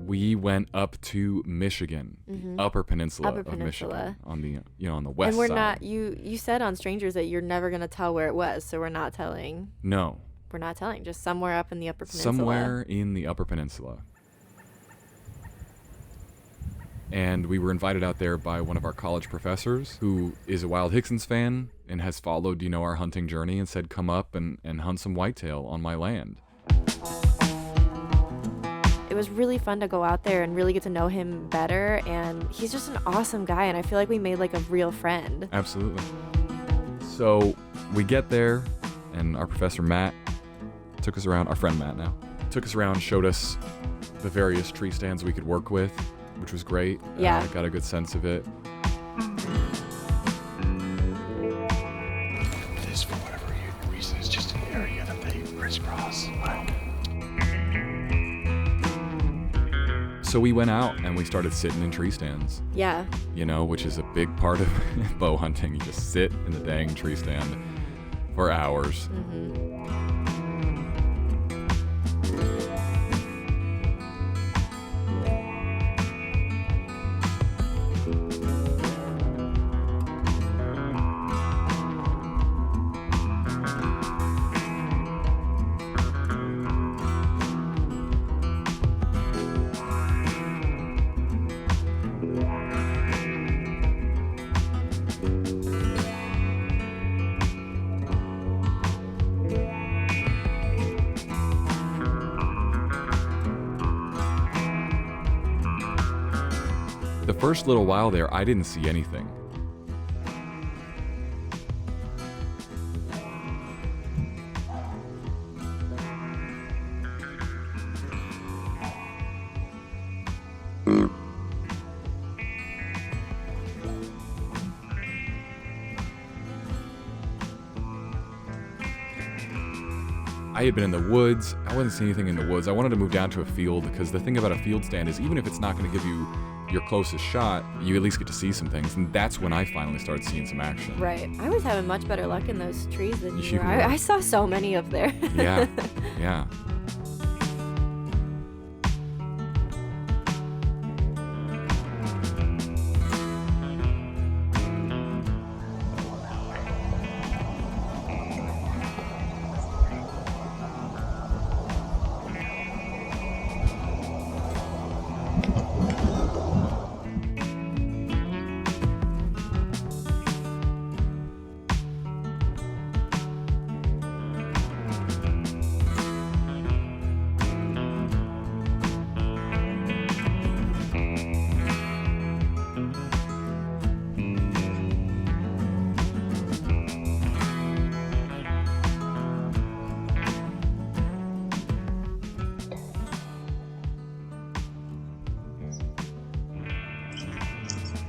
We went up to Michigan, the Upper Peninsula of Michigan, on the on the west side. And we're not. You said on Strangers that you're never gonna tell where it was, so we're not telling. No. We're not telling. Just somewhere up in the Upper Peninsula. Somewhere in the Upper Peninsula. And we were invited out there by one of our college professors who is a Wild Hixsons fan and has followed, our hunting journey, and said, come up and hunt some whitetail on my land. It was really fun to go out there and really get to know him better. And he's just an awesome guy. And I feel like we made like a real friend. Absolutely. So we get there and our professor Matt took us around, our friend Matt now, took us around, showed us the various tree stands we could work with, which was great. Yeah. Got a good sense of it. This, for whatever reason, is just an area that they crisscross. So we went out and we started sitting in tree stands. Yeah. Which is a big part of bow hunting. You just sit in the dang tree stand for hours. The first little while there, I didn't see anything. I had been in the woods. I wasn't seeing anything in the woods. I wanted to move down to a field because the thing about a field stand is even if it's not going to give you your closest shot, you at least get to see some things. And that's when I finally started seeing some action. Right. I was having much better luck in those trees than you You were. were. I saw so many up there. Yeah.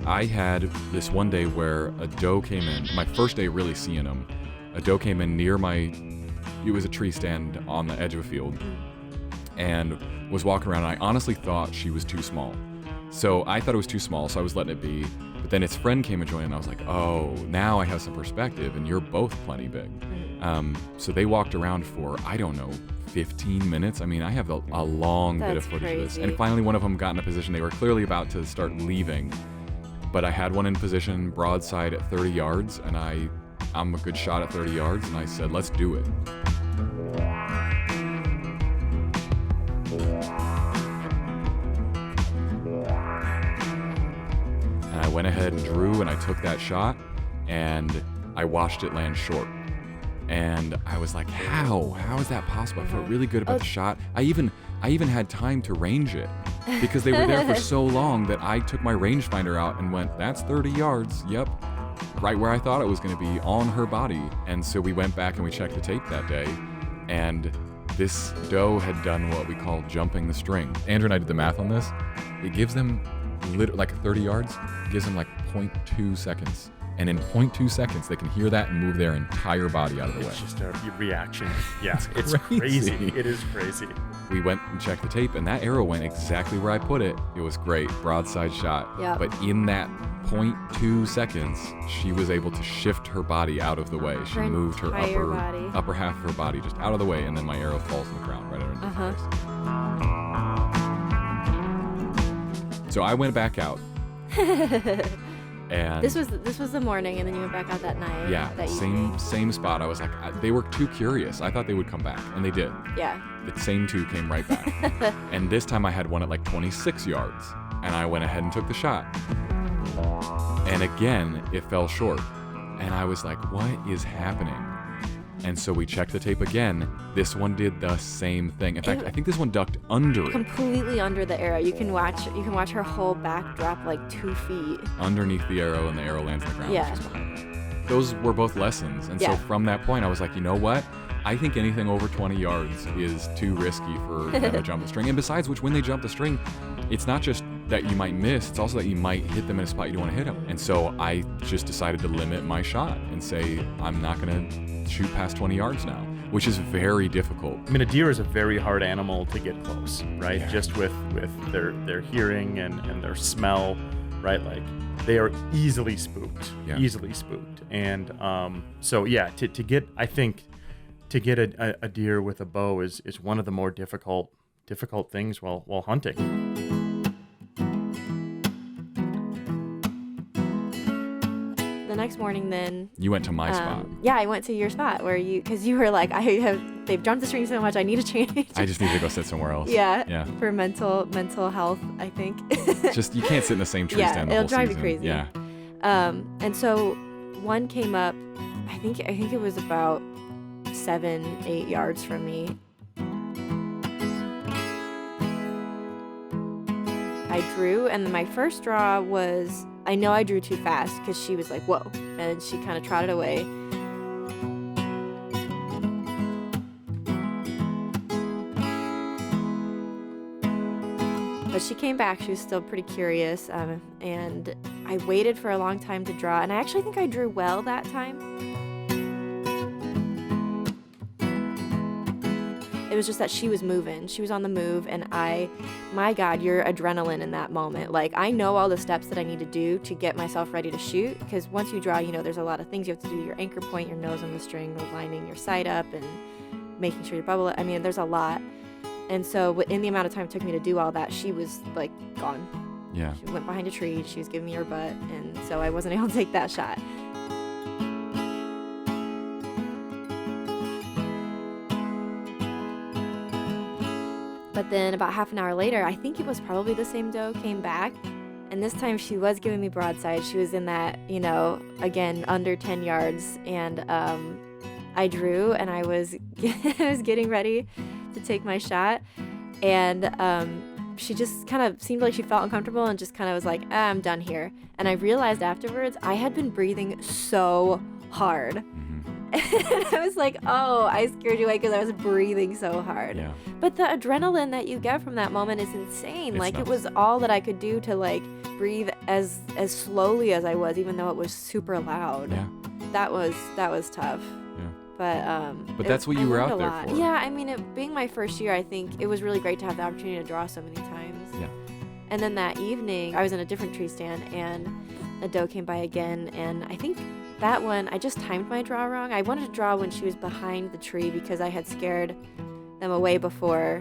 I had this one day where a doe came in, my first day really seeing them. A doe came in near it was a tree stand on the edge of a field, and was walking around, and I honestly thought she was too small. So I thought it was too small, so I was letting it be. But then its friend came and joined, and I was like, oh, now I have some perspective, and you're both plenty big. So they walked around for, 15 minutes. I mean, I have a long bit of footage of this. And finally one of them got in a position, they were clearly about to start leaving. But I had one in position broadside at 30 yards, and I'm a good shot at 30 yards, and I said, let's do it. And I went ahead and drew, and I took that shot, and I watched it land short. And I was like, how? How is that possible? I felt really good about the shot. I even had time to range it because they were there for so long that I took my rangefinder out and went, that's 30 yards. Yep. Right where I thought it was going to be, on her body. And so we went back and we checked the tape that day, and this doe had done what we call jumping the string. Andrew and I did the math on this. It gives them like 30 yards, gives them like 0.2 seconds. And in 0.2 seconds, they can hear that and move their entire body out of the way. It's just a reaction. Yeah, it's crazy. It is crazy. We went and checked the tape, and that arrow went exactly where I put it. It was great, broadside shot. Yep. But in that 0.2 seconds, she was able to shift her body out of the way. She moved her upper half of her body just out of the way, and then my arrow falls on the ground right under her face. So I went back out. And this was the morning, and then you went back out that night. Yeah, that same spot. I was like, they were too curious. I thought they would come back, and they did. Yeah. The same two came right back. And this time I had one at like 26 yards, and I went ahead and took the shot. And again, it fell short. And I was like, what is happening? And so we checked the tape again. This one did the same thing. In fact, I think this one ducked under it. Completely under the arrow. You can watch her whole back drop like 2 feet. Underneath the arrow, and the arrow lands on the ground. Yeah. Those were both lessons. And so from that point, I was like, you know what? I think anything over 20 yards is too risky for them to jump the string. And besides which, when they jump the string, it's not just that you might miss, it's also that you might hit them in a spot you don't want to hit them. And so I just decided to limit my shot and say, I'm not going to shoot past 20 yards now, which is very difficult. I mean, a deer is a very hard animal to get close, right? Yeah. Just with their hearing and their smell, right? Like, they are easily spooked, And so, yeah, to get, I think, to get a deer with a bow is one of the more difficult things while hunting. The next morning, then You went to my spot. Yeah, I went to your spot because you were like, they've jumped the string so much, I need to change. I just need to go sit somewhere else. Yeah. For mental health, I think. Just, you can't sit in the same tree stand the whole it'll drive season. you crazy. Yeah. And so one came up, I think it was about 7-8 yards from me. I drew, and my first draw was, I know I drew too fast because she was like, whoa, and she kind of trotted away. But she came back. She was still pretty curious, and I waited for a long time to draw, and I actually think I drew well that time. It was just that she was moving. She was on the move, and my God, your adrenaline in that moment. Like, I know all the steps that I need to do to get myself ready to shoot, because once you draw, there's a lot of things you have to do. Your anchor point, your nose on the string, lining your sight up, and making sure your bubble, there's a lot. And so in the amount of time it took me to do all that, she was, like, gone. Yeah. She went behind a tree. She was giving me her butt, and so I wasn't able to take that shot. But then about half an hour later, I think it was probably the same doe, came back. And this time she was giving me broadside. She was in that, again, under 10 yards. And I drew, and I was getting ready to take my shot. And she just kind of seemed like she felt uncomfortable and just kind of was like, I'm done here. And I realized afterwards I had been breathing so hard. And I was like, oh, I scared you away because I was breathing so hard. Yeah. But the adrenaline that you get from that moment is insane. It's nuts. It was all that I could do to, like, breathe as slowly as I was, even though it was super loud. Yeah. That was tough. Yeah. But that's what you were out there for. Yeah, it being my first year, I think it was really great to have the opportunity to draw so many times. Yeah. And then that evening, I was in a different tree stand, and a doe came by again, and I think that one, I just timed my draw wrong. I wanted to draw when she was behind the tree because I had scared them away before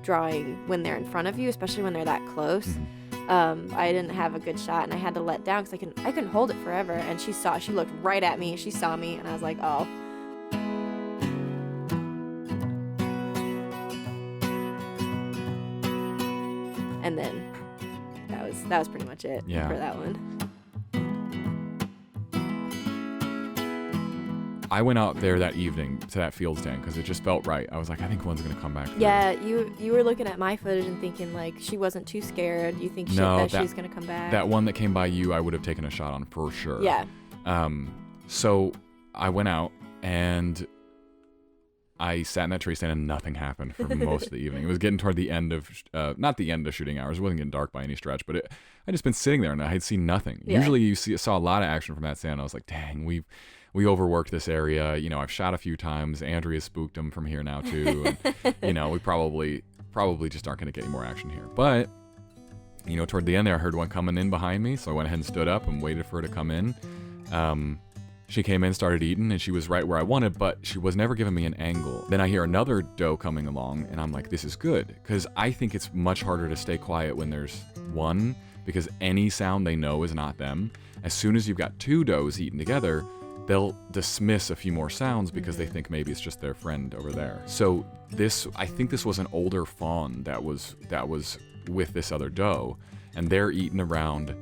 drawing when they're in front of you, especially when they're that close. Mm-hmm. I didn't have a good shot, and I had to let down because I couldn't hold it forever. And she looked right at me. She saw me, and I was like, oh. And then that was pretty much it for that one. I went out there that evening to that field stand because it just felt right. I was like, I think one's going to come back through. Yeah, you were looking at my footage and thinking, like, she wasn't too scared. You think she's going to come back. That one that came by you, I would have taken a shot on for sure. Yeah. So I went out and I sat in that tree stand and nothing happened for most of the evening. It was getting toward the end of, not the end of shooting hours. It wasn't getting dark by any stretch, but I'd just been sitting there and I had seen nothing. Yeah. Usually you saw a lot of action from that stand. I was like, dang, we overworked this area. I've shot a few times. Andrea spooked them from here now too. And, we probably just aren't going to get any more action here. But, toward the end there, I heard one coming in behind me. So I went ahead and stood up and waited for her to come in. She came in, started eating, and she was right where I wanted, but she was never giving me an angle. Then I hear another doe coming along, and I'm like, this is good, because I think it's much harder to stay quiet when there's one, because any sound they know is not them. As soon as you've got two does eating together, they'll dismiss a few more sounds because they think maybe it's just their friend over there. So I think this was an older fawn that was with this other doe, and they're eating around,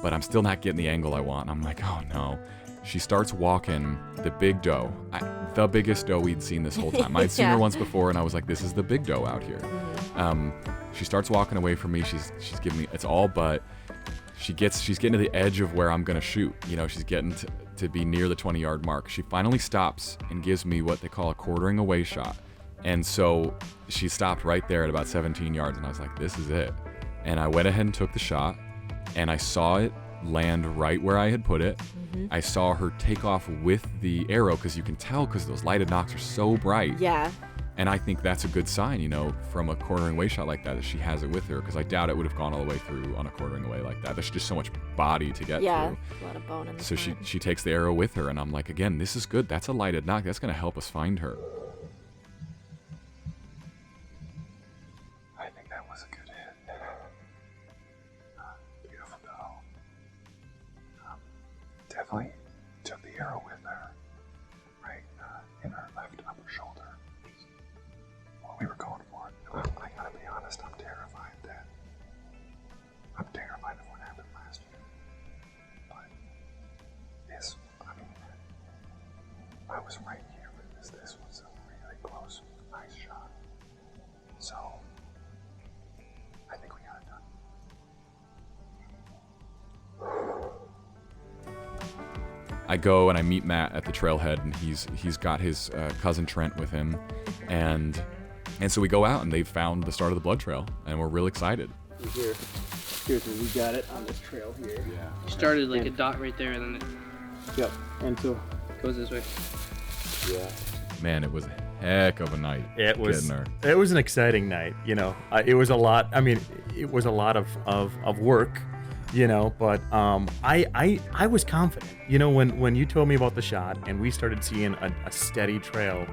but I'm still not getting the angle I want. I'm like, oh no. She starts walking the big doe, the biggest doe we'd seen this whole time. I'd seen her once before, and I was like, this is the big doe out here. She starts walking away from me. She's giving me, it's all but. She's getting to the edge of where I'm gonna shoot. You know, she's getting to be near the 20-yard mark. She finally stops and gives me what they call a quartering away shot. And so she stopped right there at about 17 yards, and I was like, this is it. And I went ahead and took the shot, and I saw it land right where I had put it. I saw her take off with the arrow, because you can tell because those lighted nocks are so bright. Yeah. And I think that's a good sign, you know, from a quartering away shot like that she has it with her, because I doubt it would have gone all the way through on a quartering away like that. There's just so much body to get through. Yeah, a lot of bone in the So front. she takes the arrow with her, and I'm like, again, this is good. That's a lighted knock. That's going to help us find her. I think that was a good hit. Beautiful doe. Definitely took the arrow with her, right in her left upper shoulder. What we were going for. I gotta be honest, I'm terrified that. I'm terrified of what happened last year. But this, I mean, I was right here with this. This was a really close, nice shot. So, I think we got it done. I go and I meet Matt at the trailhead, and he's got his cousin Trent with him, and so we go out, and they've found the start of the blood trail, and we're real excited. Here's where we got it on this trail here. It started like a dot right there, and then Yep. And so it goes this way. yeah. Man, it was a heck of a night. It was getting her. it was an exciting night, you know. It was a lot. I mean, it was a lot of work, you know. But I was confident, you know, when you told me about the shot and we started seeing a steady trail.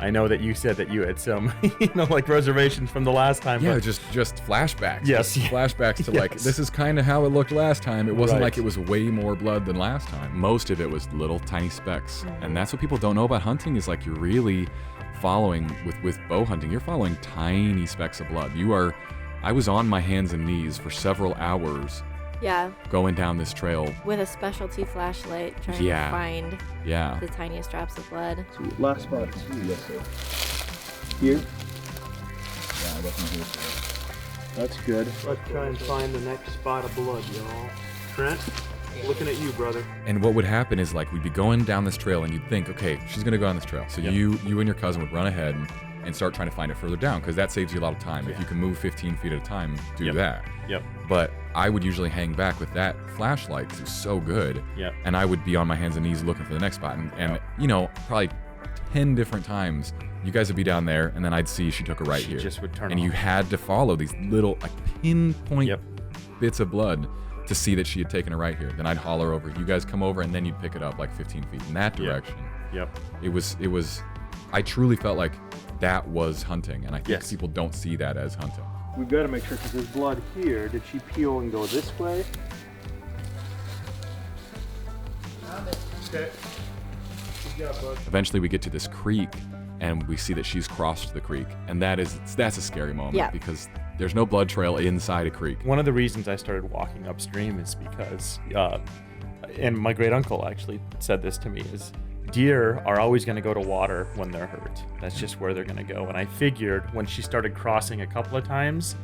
I know that you said that you had some, you know, like reservations from the last time. Yeah, but just flashbacks. Yes. Just flashbacks to like, Yes. this is kind of how it looked last time. It wasn't Right. like it was way more blood than last time. Most of it was little tiny specks. And that's what people don't know about hunting, is like, you're really following with bow hunting, you're following tiny specks of blood. I was on my hands and knees for several hours Yeah, going down this trail. with a specialty flashlight trying Yeah. to find Yeah. the tiniest drops of blood. Sweet. Last spot is here. Yes, sir. Here? Yeah, I definitely here. That's good. Let's try and find the next spot of blood, y'all. Trent, looking at you, brother. And what would happen is, like, we'd be going down this trail, and you'd think, okay, she's gonna go on this trail. So you and your cousin would run ahead and start trying to find it further down, because that saves you a lot of time. If you can move 15 feet at a time, do that. Yep. But I would usually hang back with that flashlight, because it was so good. Yep. And I would be on my hands and knees looking for the next spot. And you know, probably 10 different times, you guys would be down there, and then I'd see she took a right She here. just would turn and off. you had to follow these little, like, pinpoint Yep. bits of blood to see that she had taken a right here. Then I'd holler over, you guys come over, and then you'd pick it up like 15 feet in that direction. Yep. It was, I truly felt like that was hunting, and I think Yes. people don't see that as hunting. We've got to make sure, because there's blood here. Did she peel and go this way? Okay. Good job, bud. Eventually we get to this creek, and we see that she's crossed the creek, and that's a scary moment, Yeah. because there's no blood trail inside a creek. One of the reasons I started walking upstream is because, and my great uncle actually said this to me, is deer are always going to go to water when they're hurt. That's just where they're going to go. And I figured when she started crossing a couple of times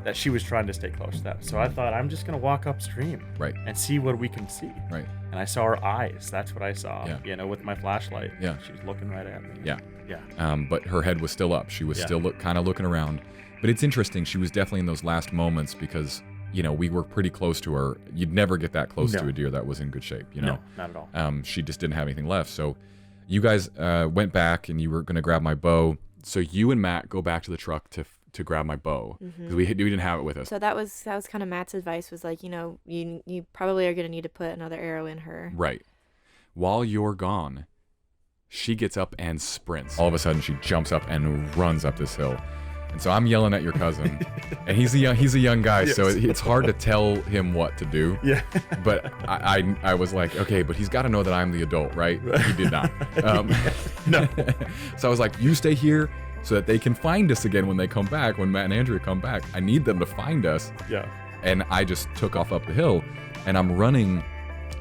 that she was trying to stay close to that. So I thought, I'm just going to walk upstream Right. and see what we can see. Right. And I saw her eyes. That's what I saw, Yeah. you know, with my flashlight. Yeah. She was looking right at me. Yeah. Yeah. But her head was still up. She was Yeah. still kind of looking around. But it's interesting. She was definitely in those last moments, because, you know, we were pretty close to her. You'd never get that close to No. a deer that was in good shape, you know? No, not at all. She just didn't have anything left. So you guys went back, and you were going to grab my bow. So you and Matt go back to the truck to grab my bow, because we didn't have it with us. So that was kind of Matt's advice, was like, you know, you probably are going to need to put another arrow in her. Right. While you're gone, she gets up and sprints. All of a sudden, she jumps up and runs up this hill. And so I'm yelling at your cousin, and he's a young guy, so it's hard to tell him what to do. Yeah. But I was like, okay, but he's got to know that I'm the adult, right? He did not. No. So I was like, you stay here so that they can find us again when they come back, when Matt and Andrea come back. I need them to find us. Yeah. And I just took off up the hill, and I'm running,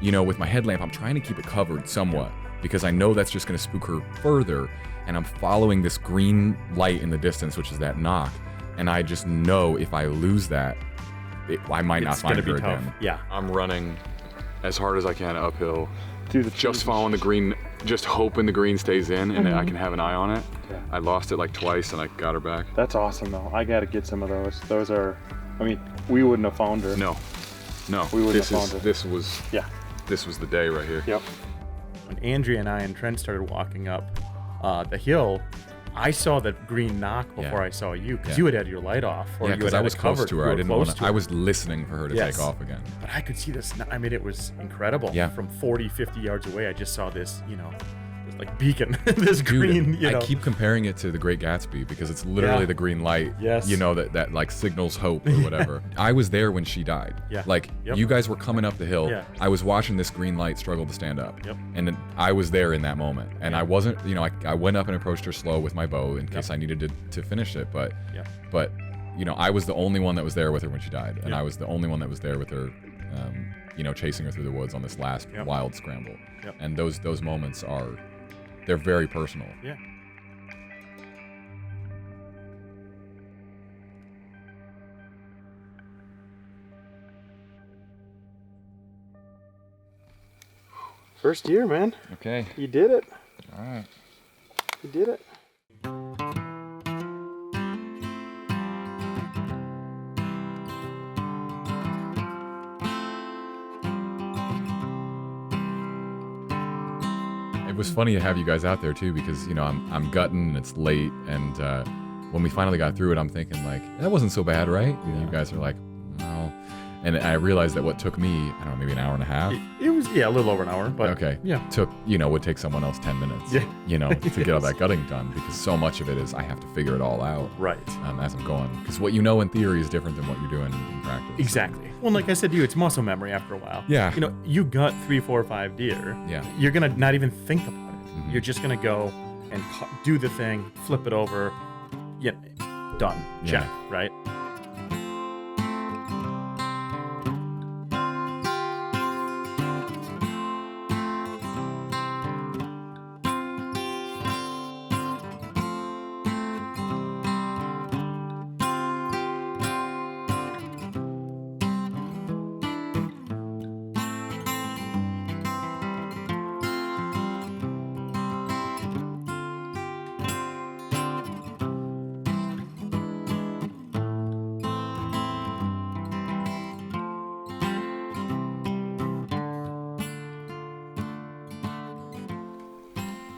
with my headlamp. I'm trying to keep it covered somewhat because I know that's just going to spook her further. And I'm following this green light in the distance, which is that knock. And I just know if I lose that, I might not find her again. Yeah. I'm running as hard as I can uphill, Through the just following the green, just hoping the green stays in and I can have an eye on it. Yeah. I lost it like twice and I got her back. That's awesome though. I gotta get some of those. Those are, we wouldn't have found her. No, We wouldn't have found her. This was the day right here. Yep. When Andrea and I and Trent started walking up the hill, I saw that green knock before I saw you, because you had your light off. Or Yeah, because I was close to her. I was listening for her to take Yes. off again. But I could see this. I mean, it was incredible. Yeah. From 40, 50 yards away, I just saw this, this like beacon, this Dude, green, I keep comparing it to The Great Gatsby because it's literally the green light. Yes. That like signals hope or whatever. I was there when she died. Yeah. Like you guys were coming up the hill. Yeah. I was watching this green light struggle to stand up. Yep. And then I was there in that moment. And I wasn't, I went up and approached her slow with my bow in case I needed to finish it. But I was the only one that was there with her when she died. And I was the only one that was there with her chasing her through the woods on this last wild scramble. Yep. And those moments they're very personal. Yeah. First year, man. Okay. You did it. All right. You did it. It was funny to have you guys out there too because I'm gutting and it's late and when we finally got through it I'm thinking like that wasn't so bad, right? And you guys are like, no. And I realized that what took me, I don't know, maybe an hour and a half. It was, a little over an hour, but okay. Yeah. Would take someone else 10 minutes. Yeah. To get all that gutting done because so much of it is I have to figure it all out. Right. As I'm going. Because what you know in theory is different than what you're doing in practice. Exactly. Well, like I said to you, it's muscle memory after a while. Yeah. You gut 3, 4, 5 deer. Yeah. You're going to not even think about it. Mhm. You're just going to go and do the thing, flip it over, done. Yeah. Check, right?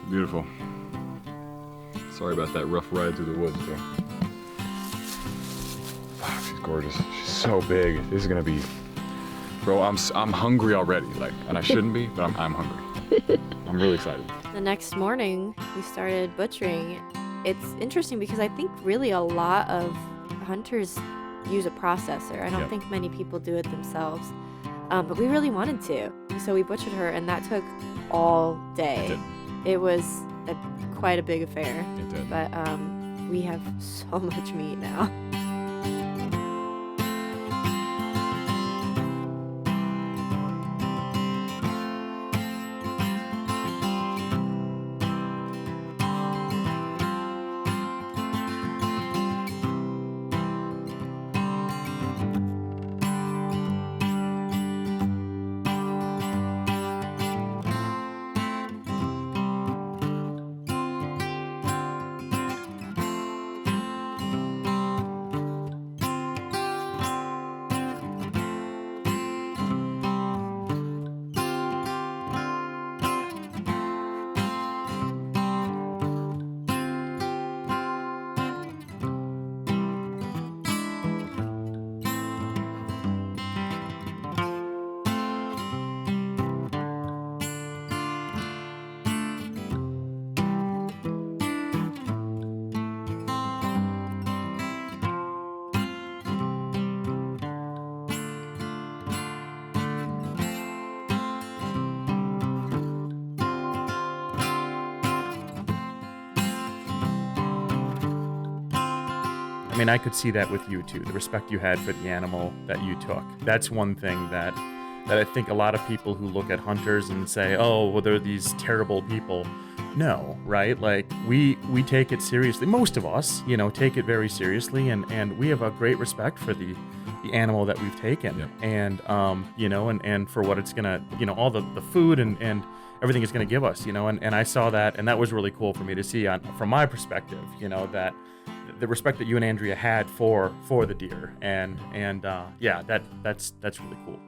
Beautiful. Sorry about that rough ride through the woods there. Oh, she's gorgeous. She's so big. This is gonna be, bro. I'm hungry already. And I shouldn't be, but I'm hungry. I'm really excited. The next morning, we started butchering. It's interesting because I think really a lot of hunters use a processor. I don't think many people do it themselves, but we really wanted to. So we butchered her, and that took all day. It did. It was quite a big affair. It did. But we have so much meat now. I mean, I could see that with you too, the respect you had for the animal that you took. That's one thing that I think a lot of people who look at hunters and say, oh, well, they're these terrible people. No, right? Like, we take it seriously. Most of us, take it very seriously, and we have a great respect for the animal that we've taken. Yep. And, and for what it's going to, all the food and everything it's going to give us, and I saw that, and that was really cool for me to see from my perspective, that the respect that you and Andrea had for the deer, and that's really cool.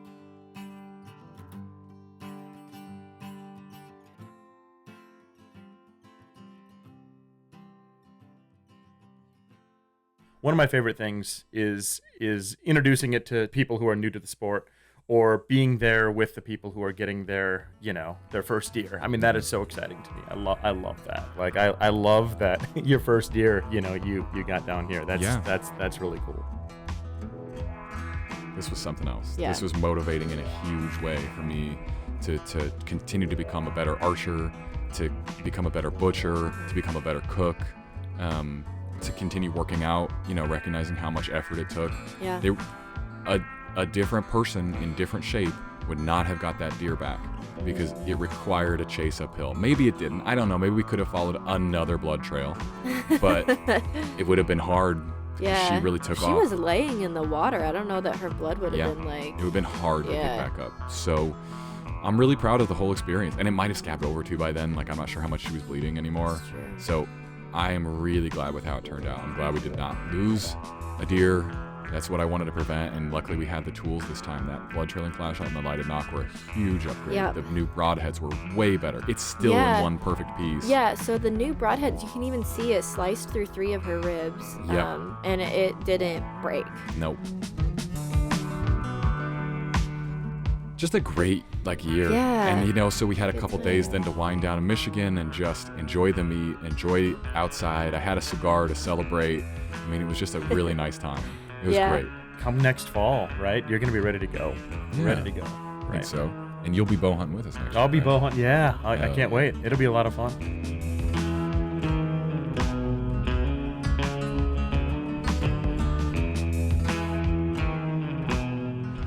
One of my favorite things is introducing it to people who are new to the sport, or being there with the people who are getting their first deer. I mean, that is so exciting to me. I love that. Like, I love that your first deer, you got down here. That's really cool. This was something else. Yeah. This was motivating in a huge way for me to continue to become a better archer, to become a better butcher, to become a better cook, to continue working out, recognizing how much effort it took. Yeah. A different person in different shape would not have got that deer back because it required a chase uphill. Maybe it didn't. I don't know. Maybe we could have followed another blood trail, but it would have been hard. Yeah. She really took off. She was laying in the water. I don't know that her blood would have been like... It would have been hard to get back up. So I'm really proud of the whole experience. And it might have scabbed over too by then. Like, I'm not sure how much she was bleeding anymore. So I am really glad with how it turned out. I'm glad we did not lose a deer. That's what I wanted to prevent, and luckily we had the tools this time. That blood trailing flashlight and the lighted knock were a huge upgrade. Yep. The new broadheads were way better. It's still in one perfect piece. Yeah, so the new broadheads, you can even see it sliced through 3 of her ribs, and it didn't break. Nope. Just a great year. Yeah. And so we had a couple days then to wind down in Michigan and just enjoy the meat, enjoy outside. I had a cigar to celebrate. I mean, it was just a really nice time. It was great. Come next fall, right? You're going to be ready to go. Yeah. Ready to go. I Right. think so. And you'll be bow hunting with us next I'll be year, bow right? hunting. Yeah, I can't wait. It'll be a lot of fun.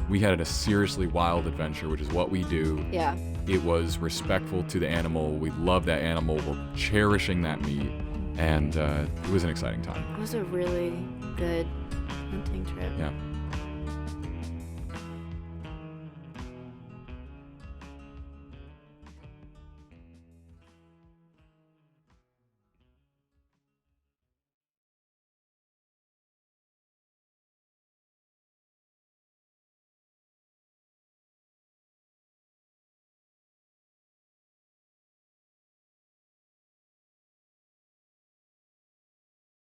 We had a seriously wild adventure, which is what we do. Yeah. It was respectful to the animal. We love that animal. We're cherishing that meat. And it was an exciting time. It was a really good hunting trip. Yeah.